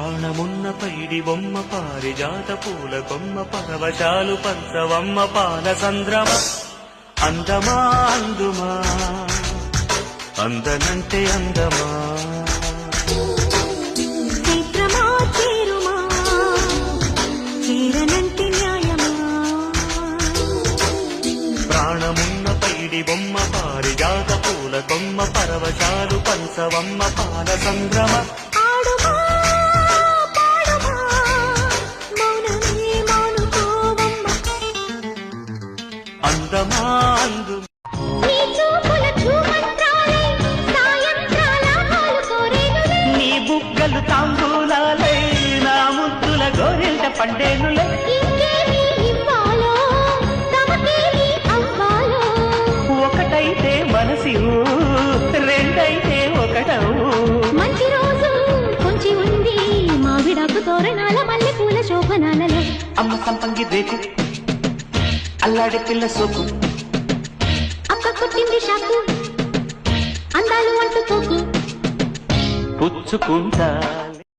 ప్రాణమున్న పైడి బొమ్మ పారిజాత పూల కొమ్మ పరవశాలు పంచవమ్మ పాల సంద్రమ అందమా అందుమా అందనంటే అందమా చైత్రమా చేరుమా చేరనంటే న్యాయమా ప్రాణమున్న పైడి బొమ్మ పారిజాత పూల కొమ్మ పరవశాలు పంచవమ్మ పాల సంద్రమ అందమా అందు నీ బుగ్గలు తాంబూలాలై నా ముద్దుల గోరెంట పండేనులే ఒకటైతే మనసి రెండైతే ఒకటవు మంచి రోజు కొంచెం ఉంది మావిడాకు తోరణాల మల్లె పూల శోభనాలలో అమ్మ సంపంగి రేకు అల్లాడి పిల్ల సోకు అక్క కొట్టింది షాకు అందాలు అంటూ పోకు పుచ్చుకుంటా